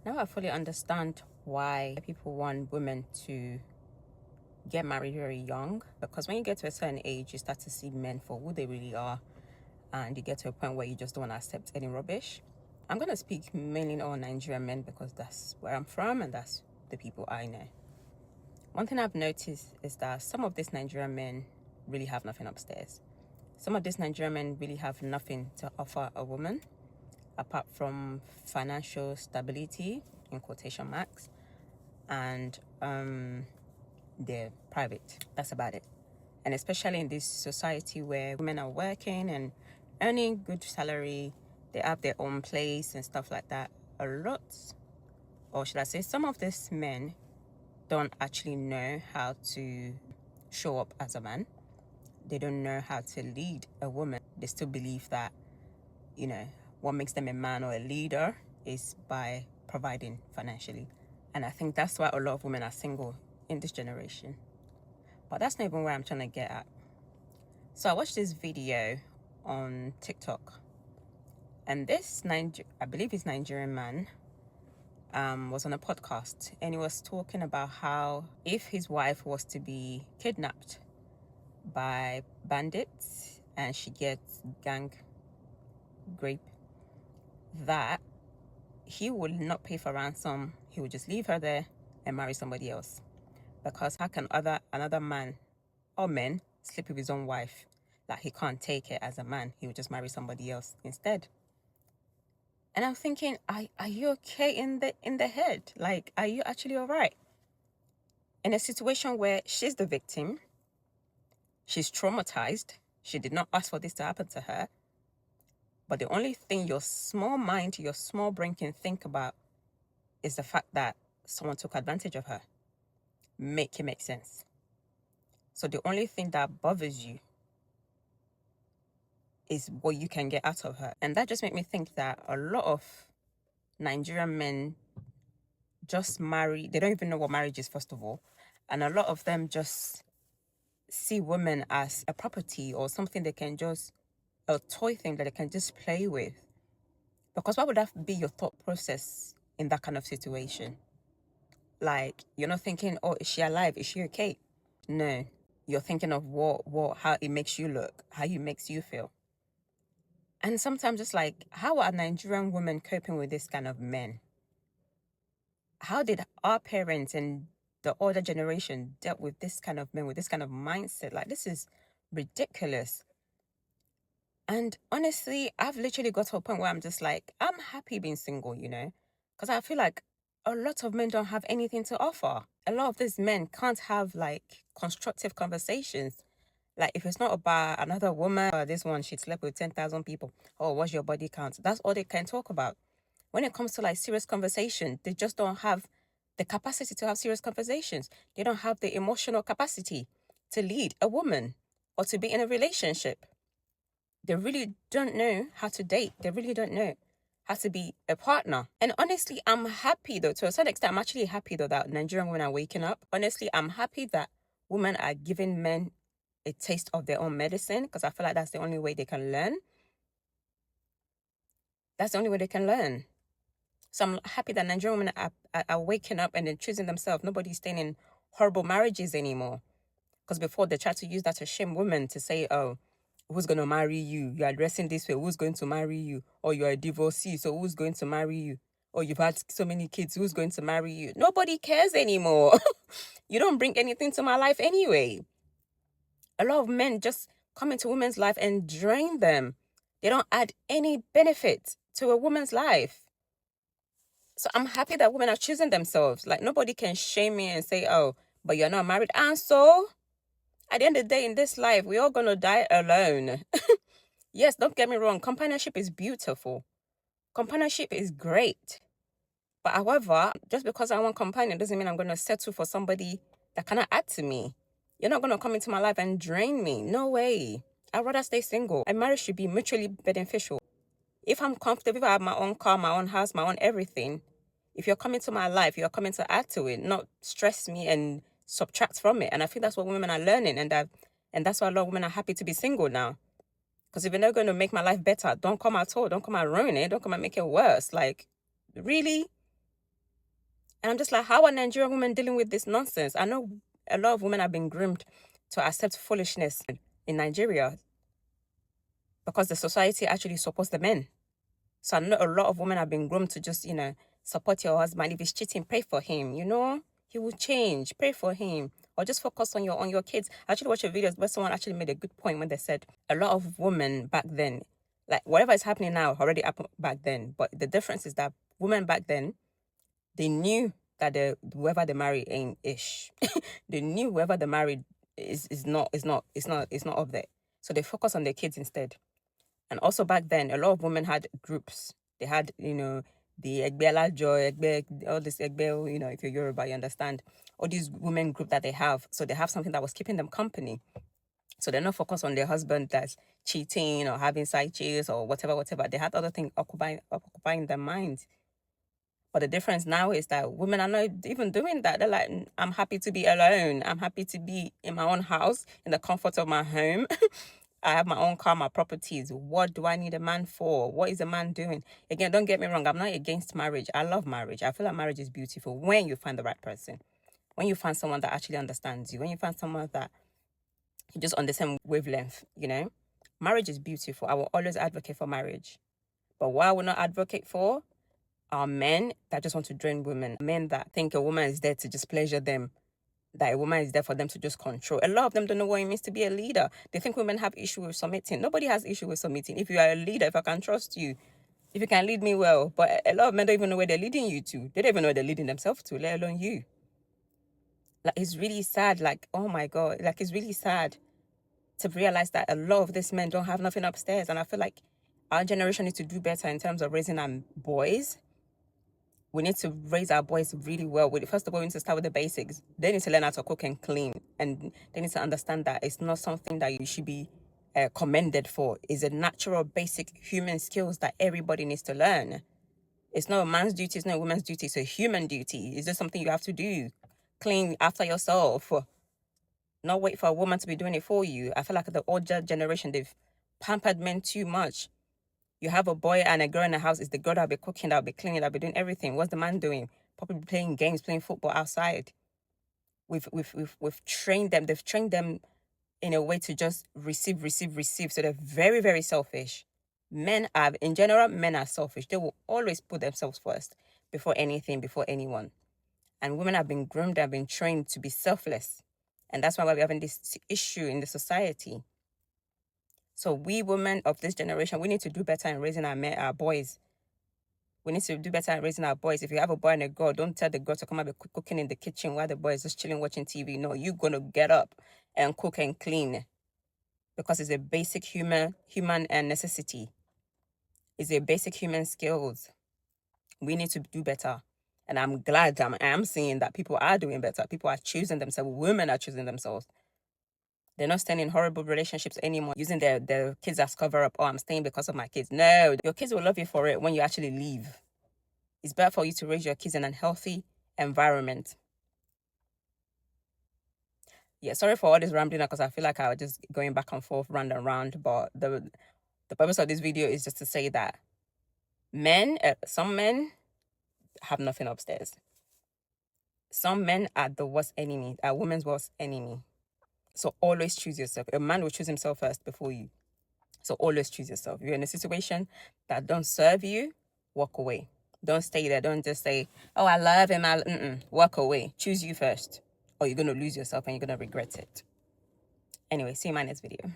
Now I fully understand why people want women to get married very young, because when you get to a certain age, you start to see men for who they really are, and you get to a point where you just don't want to accept any rubbish. I'm going to speak mainly on Nigerian men because that's where I'm from and that's the people I know. One thing I've noticed is that some of these Nigerian men really have nothing upstairs. Some of these Nigerian men really have nothing to offer a woman apart from financial stability, in quotation marks, and they're private. That's about it. And especially in this society where women are working and earning good salary, they have their own place and stuff like that. A lot, or should I say, some of these men don't actually know how to show up as a man. They don't know how to lead a woman. They still believe that, what makes them a man or a leader is by providing financially. And I think that's why a lot of women are single in this generation. But that's not even where I'm trying to get at. So I watched this video on TikTok, and this I believe he's Nigerian man, was on a podcast, and he was talking about how if his wife was to be kidnapped by bandits and she gets gang rape, that he would not pay for ransom. He would just leave her there and marry somebody else. Because how can another man or men sleep with his own wife? Like, he can't take it as a man. He would just marry somebody else instead. And I'm thinking, are you okay in the head? Like, are you actually all right? In a situation where she's the victim, she's traumatized, she did not ask for this to happen to her, but the only thing your small mind, your small brain can think about is the fact that someone took advantage of her. Make it make sense. So the only thing that bothers you is what you can get out of her. And that just made me think that a lot of Nigerian men just marry. They don't even know what marriage is, first of all. And a lot of them just see women as a property or something they can just, a toy thing that they can just play with. Because why would that be your thought process in that kind of situation? Like, you're not thinking, oh, is she alive? Is she okay? No. You're thinking of how it makes you look, how it makes you feel. And sometimes it's like, how are Nigerian women coping with this kind of men? How did our parents and the older generation dealt with this kind of men, with this kind of mindset? Like, this is ridiculous. And honestly, I've literally got to a point where I'm just like, I'm happy being single, because I feel like a lot of men don't have anything to offer. A lot of these men can't have like constructive conversations. Like, if it's not about another woman, or this one, she slept with 10,000 people. Oh, what's your body count? That's all they can talk about. When it comes to like serious conversation, they just don't have the capacity to have serious conversations. They don't have the emotional capacity to lead a woman or to be in a relationship. They really don't know how to date. They really don't know how to be a partner. And honestly, I'm happy though. To a certain extent, I'm actually happy though that Nigerian women are waking up. Honestly, I'm happy that women are giving men a taste of their own medicine, because I feel like that's the only way they can learn. That's the only way they can learn. So I'm happy that Nigerian women are waking up and then choosing themselves. Nobody's staying in horrible marriages anymore. Because before, they tried to use that to shame women, to say, oh, who's going to marry you? You're dressing this way. Who's going to marry you? Or you're a divorcee, so who's going to marry you? Or you've had so many kids, who's going to marry you? Nobody cares anymore. You don't bring anything to my life anyway. A lot of men just come into women's life and drain them. They don't add any benefit to a woman's life. So I'm happy that women are choosing themselves. Like, nobody can shame me and say, oh, but you're not married. And so, at the end of the day, in this life, we're all going to die alone. Yes, don't get me wrong. Companionship is beautiful. Companionship is great. But however, just because I want companion doesn't mean I'm going to settle for somebody that cannot add to me. You're not going to come into my life and drain me. No way. I'd rather stay single. A marriage should be mutually beneficial. If I'm comfortable, if I have my own car, my own house, my own everything, if you're coming to my life, you're coming to add to it, not stress me and subtract from it. And I think that's what women are learning. And that's why a lot of women are happy to be single now. Because if you're not going to make my life better, don't come at all. Don't come and ruin it. Don't come and make it worse. Like, really? And I'm just like, how are Nigerian women dealing with this nonsense? I know a lot of women have been groomed to accept foolishness in Nigeria because the society actually supports the men. So I know a lot of women have been groomed to just, support your husband. If he's cheating, pray for him, he will change. Pray for him. Or just focus on your kids. I actually watched a video where someone actually made a good point when they said a lot of women back then, like whatever is happening now already happened back then. But the difference is that women back then, they knew that whoever they marry ain't ish. They knew whoever they married is not up there. So they focus on their kids instead. And also back then, a lot of women had groups. They had, the Egbela Joy, Egbe, all this Egbe, if you're Yoruba, you understand. All these women group that they have. So they have something that was keeping them company. So they're not focused on their husband that's cheating or having side chicks or whatever. They had other things occupying their minds. But the difference now is that women are not even doing that. They're like, I'm happy to be alone. I'm happy to be in my own house, in the comfort of my home. I have my own car, my properties. What do I need a man for? What is a man doing? Again, don't get me wrong. I'm not against marriage. I love marriage. I feel like marriage is beautiful when you find the right person. When you find someone that actually understands you. When you find someone that you just on the same wavelength, Marriage is beautiful. I will always advocate for marriage. But what I will not advocate for are men that just want to drain women. Men that think a woman is there to just pleasure them. That a woman is there for them to just control. A lot of them don't know what it means to be a leader. They think women have issue with submitting. Nobody has issue with submitting. If you are a leader, if I can trust you, if you can lead me well. But a lot of men don't even know where they're leading you to. They don't even know where they're leading themselves to, let alone you. Like, it's really sad. Like, oh my God. Like, it's really sad to realize that a lot of these men don't have nothing upstairs. And I feel like our generation needs to do better in terms of raising our boys. We need to raise our boys really well. First of all, we need to start with the basics. They need to learn how to cook and clean. And they need to understand that it's not something that you should be commended for. It's a natural, basic human skills that everybody needs to learn. It's not a man's duty. It's not a woman's duty. It's a human duty. It's just something you have to do. Clean after yourself. Not wait for a woman to be doing it for you. I feel like the older generation, they've pampered men too much. You have a boy and a girl in the house. It's the girl that'll be cooking, that'll be cleaning, that'll be doing everything. What's the man doing? Probably playing games, playing football outside. We've trained them. They've trained them in a way to just receive. So they're very, very selfish. In general, men are selfish. They will always put themselves first before anything, before anyone. And women have been groomed, have been trained to be selfless. And that's why we're having this issue in the society. So we women of this generation, we need to do better in raising our boys. We need to do better in raising our boys. If you have a boy and a girl, don't tell the girl to come and be cooking in the kitchen while the boy is just chilling watching TV. No, you're going to get up and cook and clean because it's a basic human necessity. It's a basic human skills. We need to do better. And I'm glad I am seeing that people are doing better. People are choosing themselves. Women are choosing themselves. They're not staying in horrible relationships anymore, using their kids as cover up. Oh, I'm staying because of my kids. No, your kids will love you for it when you actually leave. It's better for you to raise your kids in a healthy environment. Yeah, sorry for all this rambling because I feel like I was just going back and forth, round and round. But the purpose of this video is just to say that some men have nothing upstairs. Some men are the worst enemy, are women's worst enemy. So always choose yourself. A man will choose himself first before you. So always choose yourself. If you're in a situation that don't serve you, walk away. Don't stay there. Don't just say, oh, I love him. Walk away. Choose you first. Or you're going to lose yourself and you're going to regret it. Anyway, see you in my next video.